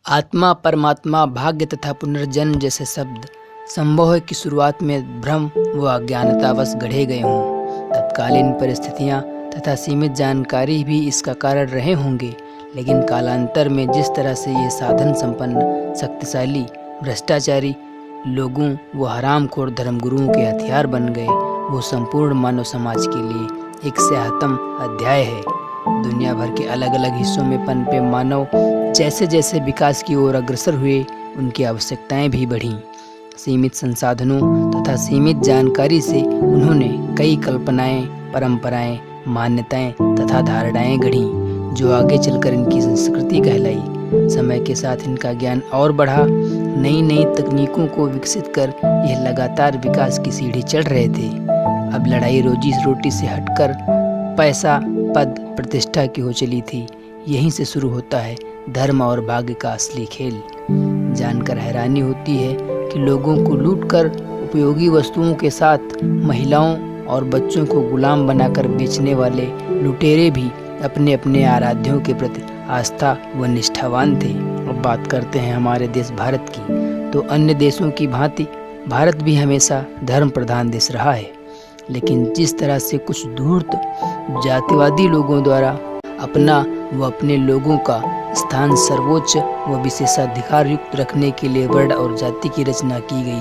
आत्मा, परमात्मा, भाग्य तथा पुनर्जन्म जैसे शब्द संभव है कि शुरुआत में भ्रम व अज्ञानतावश गढ़े गए हों। तत्कालीन परिस्थितियां तथा सीमित जानकारी भी इसका कारण रहे होंगे, लेकिन कालांतर में जिस तरह से ये साधन संपन्न, शक्तिशाली, भ्रष्टाचारी लोगों व हरामखोर धर्मगुरुओं के हथियार बन गए, वो संपूर्ण मानव समाज के लिए एक स्याहतम अध्याय है। दुनिया भर के अलग अलग हिस्सों में पनपे मानव जैसे जैसे विकास की ओर अग्रसर हुए, उनकी आवश्यकताएं भी बढ़ीं। सीमित संसाधनों तथा सीमित जानकारी से उन्होंने कई कल्पनाएं, परंपराएं, मान्यताएं तथा धारणाएं गढ़ीं, जो आगे चलकर इनकी संस्कृति कहलाई। समय के साथ इनका ज्ञान और बढ़ा, नई नई तकनीकों को विकसित कर यह लगातार विकास की सीढ़ी चढ़ रहे थे। अब लड़ाई रोजी रोटी से हटकर पैसा, पद, प्रतिष्ठा की हो चली थी। यहीं से शुरू होता है धर्म और भाग्य का असली खेल। जानकर हैरानी होती है कि लोगों को लूटकर उपयोगी वस्तुओं के साथ महिलाओं और बच्चों को गुलाम बनाकर बेचने वाले लुटेरे भी अपने अपने आराध्यों के प्रति आस्था व निष्ठावान थे। अब बात करते हैं हमारे देश भारत की, तो अन्य देशों की भांति भारत भी हमेशा धर्म प्रधान देश रहा है, लेकिन जिस तरह से कुछ धूर्त जातिवादी लोगों द्वारा अपना व अपने लोगों का स्थान सर्वोच्च व विशेषाधिकार युक्त रखने के लिए वर्ण और जाति की रचना की गई,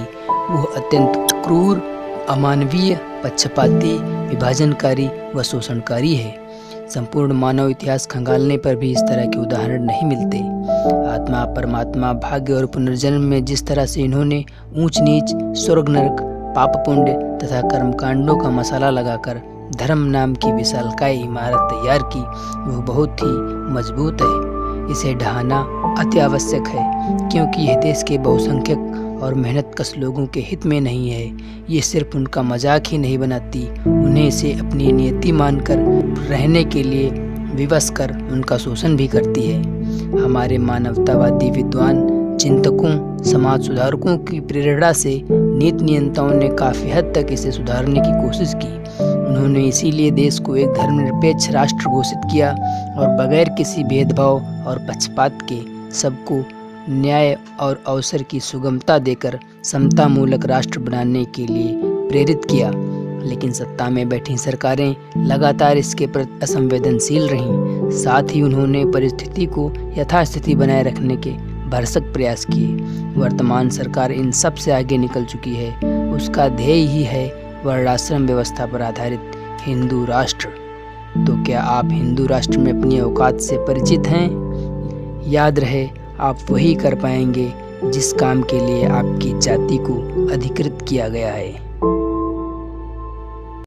वो अत्यंत क्रूर, अमानवीय, पक्षपाती, विभाजनकारी व शोषणकारी है। संपूर्ण मानव इतिहास खंगालने पर भी इस तरह के उदाहरण नहीं मिलते। आत्मा, परमात्मा, भाग्य और पुनर्जन्म में जिस तरह से इन्होंने ऊंच नीच, स्वर्ग नरक, पाप पुण्य तथा कर्मकांडों का मसाला लगाकर धर्म नाम की विशालकाय इमारत तैयार की, वह बहुत ही मजबूत है। इसे ढहाना अति आवश्यक है, क्योंकि यह देश के बहुसंख्यक और मेहनतकश लोगों के हित में नहीं है। ये सिर्फ उनका मजाक ही नहीं बनाती, उन्हें इसे अपनी नियति मानकर रहने के लिए विवश कर उनका शोषण भी करती है। हमारे मानवतावादी विद्वान, चिंतकों, समाज सुधारकों की प्रेरणा से नीति नियंताओं ने काफ़ी हद तक इसे सुधारने की कोशिश की। उन्होंने इसीलिए देश को एक धर्मनिरपेक्ष राष्ट्र घोषित किया और बगैर किसी भेदभाव और पक्षपात के सबको न्याय और अवसर की सुगमता देकर समतामूलक राष्ट्र बनाने के लिए प्रेरित किया। लेकिन सत्ता में बैठी सरकारें लगातार इसके प्रति असंवेदनशील रहीं। साथ ही उन्होंने परिस्थिति को यथास्थिति बनाए रखने के भरसक प्रयास किए। वर्तमान सरकार इन सब से आगे निकल चुकी है। उसका ध्येय ही है वर्णाश्रम व्यवस्था पर आधारित हिंदू राष्ट्र। तो क्या आप हिंदू राष्ट्र में अपनी औकात से परिचित हैं? याद रहे, आप वही कर पाएंगे जिस काम के लिए आपकी जाति को अधिकृत किया गया है।